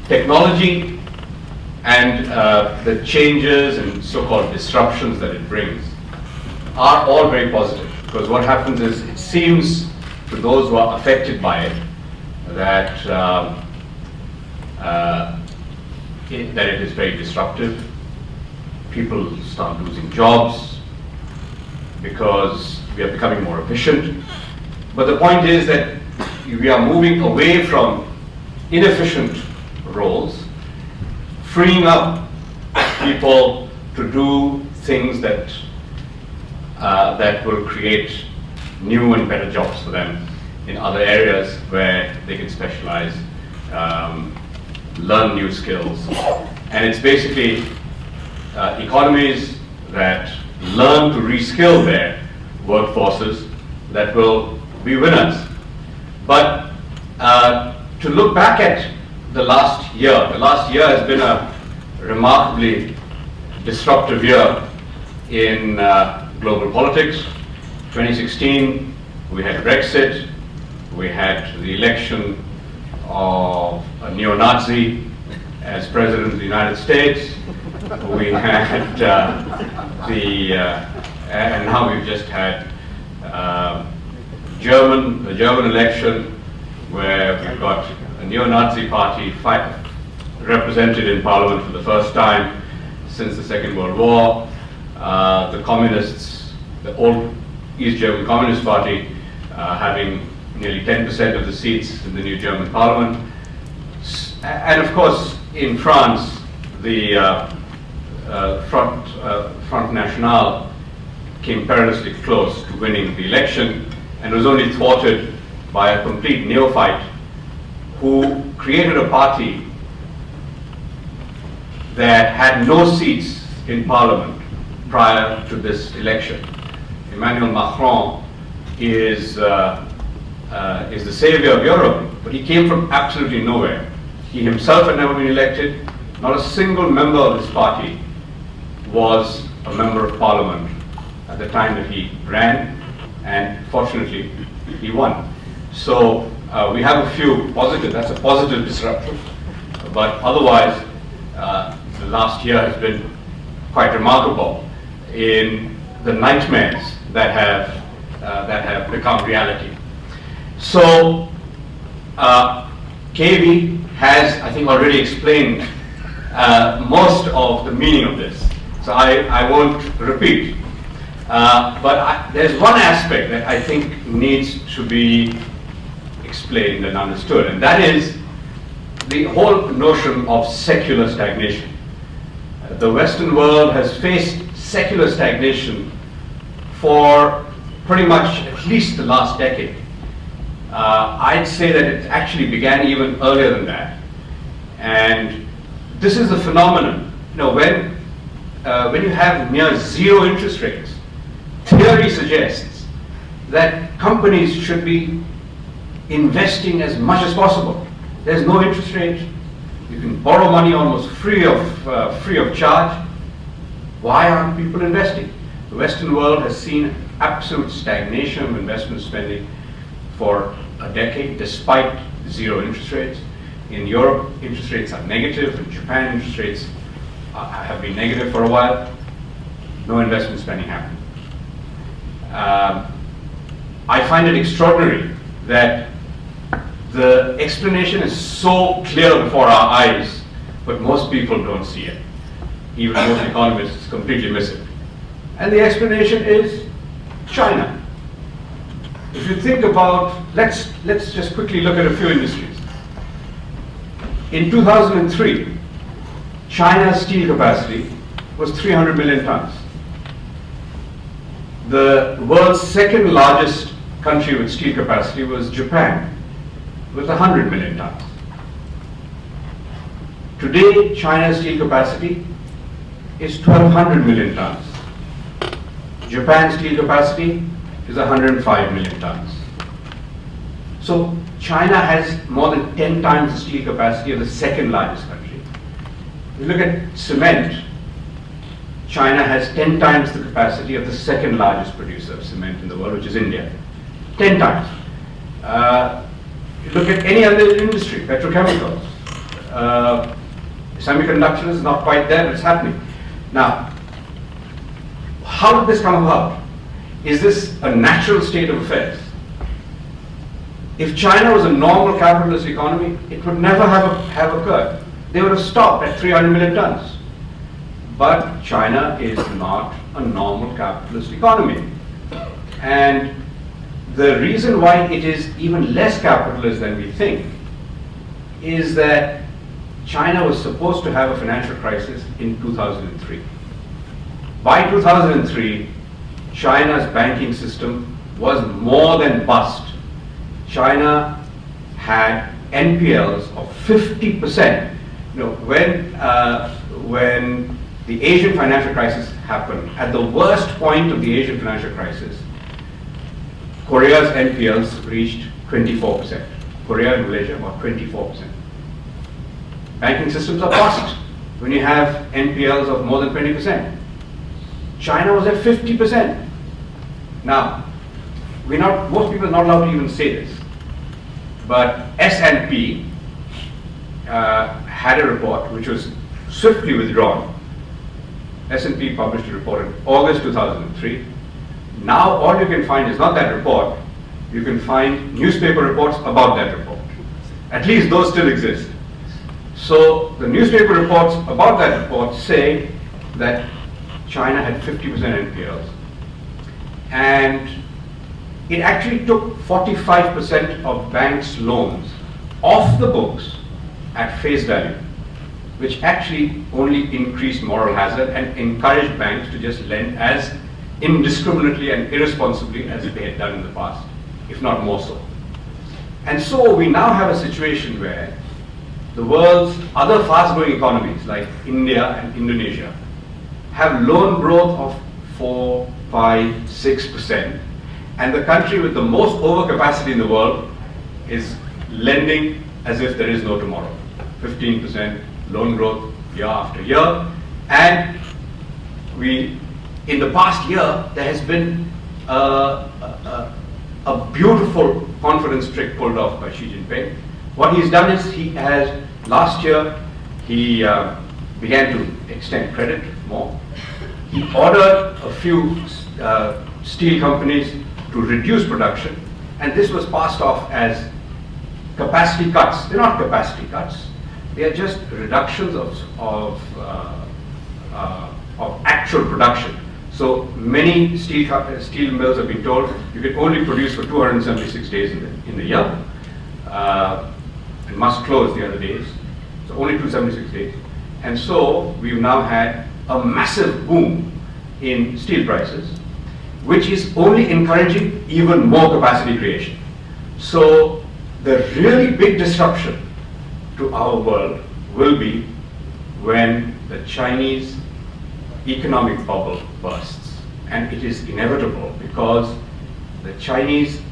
technology and the changes and so-called disruptions that it brings are all very positive, because what happens is it seems to those who are affected by it that that it is very disruptive. People start losing jobs because we are becoming more efficient. But the point is that we are moving away from inefficient roles, freeing up people to do things that that will create new and better jobs for them in other areas where they can specialize, learn new skills. And it's basically economies that learn to reskill their workforces that will be winners. But to look back at the last year has been a remarkably disruptive year in global politics. 2016, we had Brexit, we had the election of a neo-Nazi as President of the United States, we had and now we've just had the German election, where we've got a neo-Nazi party represented in parliament for the first time since the Second World War. The communists, the old East German Communist Party, having nearly 10% of the seats in the new German parliament. And of course, in France, the Front National came perilously close to winning the election, and was only thwarted by a complete neophyte who created a party that had no seats in parliament prior to this election. Emmanuel Macron is the savior of Europe, but he came from absolutely nowhere. He himself had never been elected. Not a single member of his party was a member of parliament at the time that he ran, and fortunately he won. So we have a few positive, that's a positive disruption, but otherwise the last year has been quite remarkable in the nightmares that have become reality. So KV has, I think, already explained most of the meaning of this, so I won't repeat. But there's one aspect that I think needs to be explained and understood, and that is the whole notion of secular stagnation. The Western world has faced secular stagnation for pretty much at least the last decade. I'd say that it actually began even earlier than that. And this is a phenomenon. You know, when you have near zero interest rates, theory suggests that companies should be investing as much as possible. There's no interest rate. You can borrow money almost free of charge. Why aren't people investing? The Western world has seen absolute stagnation of investment spending for a decade, despite zero interest rates. In Europe, interest rates are negative. In Japan, interest rates have been negative for a while. No investment spending happening. I find it extraordinary that the explanation is so clear before our eyes, but most people don't see it. Even most economists completely miss it. And the explanation is China. If you think about, let's just quickly look at a few industries. In 2003, China's steel capacity was 300 million tons. The world's second largest country with steel capacity was Japan, with 100 million tons. Today, China's steel capacity is 1,200 million tons. Japan's steel capacity is 105 million tons. So China has more than 10 times the steel capacity of the second largest country. If you look at cement, China has 10 times the capacity of the second largest producer of cement in the world, which is India. 10 times. You look at any other industry, petrochemicals, Semiconductors is not quite there, but it's happening. Now, how did this come about? Is this a natural state of affairs? If China was a normal capitalist economy, it would never have occurred. They would have stopped at 300 million tons. But China is not a normal capitalist economy. And the reason why it is even less capitalist than we think is that China was supposed to have a financial crisis in 2003. By 2003, China's banking system was more than bust. China had NPLs of 50%. When the Asian financial crisis happened, at the worst point of the Asian financial crisis, Korea's NPLs reached 24%. Korea and Malaysia about 24%. Banking systems are bust when you have NPLs of more than 20%. China was at 50%. Now, most people are not allowed to even say this, but S&P had a report which was swiftly withdrawn. S&P published a report in August 2003. Now all you can find is not that report, you can find newspaper reports about that report. At least those still exist. So the newspaper reports about that report say that China had 50% NPLs. And it actually took 45% of banks' loans off the books at face value, which actually only increased moral hazard and encouraged banks to just lend as indiscriminately and irresponsibly as they had done in the past, if not more so. And so we now have a situation where the world's other fast-growing economies like India and Indonesia have loan growth of 4, 5, 6%, and the country with the most overcapacity in the world is lending as if there is no tomorrow. 15% loan growth year after year, and in the past year there has been a beautiful confidence trick pulled off by Xi Jinping. What he's done is last year he began to extend credit more. He ordered a few steel companies to reduce production, and this was passed off as capacity cuts. They're not capacity cuts. They are just reductions of actual production. So many steel mills have been told you can only produce for 276 days in the year, and must close the other days. So only 276 days. And so we've now had a massive boom in steel prices, which is only encouraging even more capacity creation. So the really big disruption to our world will be when the Chinese economic bubble bursts. And it is inevitable because the Chinese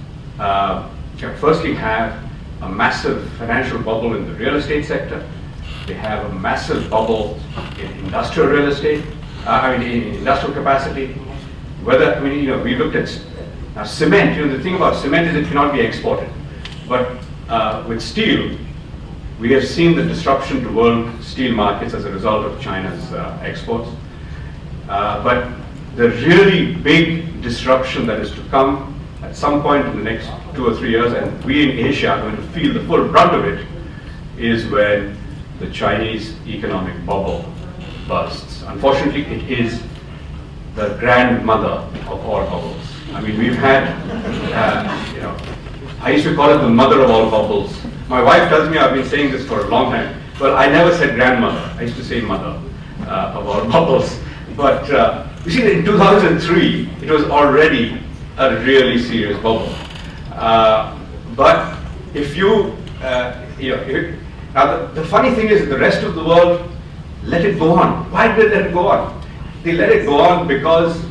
firstly have a massive financial bubble in the real estate sector. They have a massive bubble in industrial real estate, in industrial capacity. We looked at cement. The thing about cement is it cannot be exported. But with steel, we have seen the disruption to world steel markets as a result of China's exports. But the really big disruption that is to come at some point in the next 2 or 3 years, and we in Asia are going to feel the full brunt of it, is when the Chinese economic bubble bursts. Unfortunately, it is the grandmother of all bubbles. We've had, I used to call it the mother of all bubbles. My wife tells me I've been saying this for a long time. Well, I never said grandmother. I used to say mother of all bubbles. But you see, in 2003, it was already a really serious bubble. But if now the funny thing is the rest of the world let it go on. Why did they let it go on? They let it go on because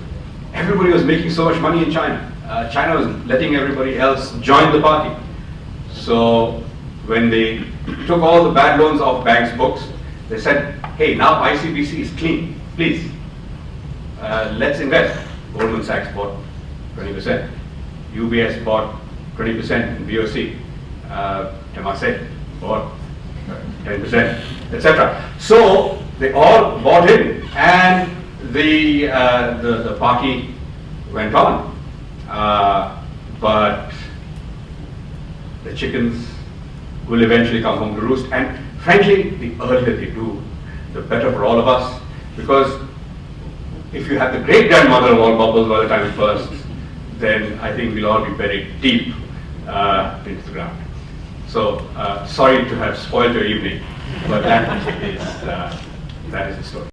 everybody was making so much money in China. China was letting everybody else join the party. So when they took all the bad loans off banks' books, they said, hey, now ICBC is clean, please, let's invest. Goldman Sachs bought 20%. UBS bought 20% in BOC. Temasek bought 10%, etc. So they all bought in, and the party went on. But the chickens will eventually come home to roost. And frankly, the earlier they do, the better for all of us. Because if you have the great-grandmother of all bubbles by the time it bursts, then I think we'll all be buried deep into the ground. So sorry to have spoiled your evening, but that is the story.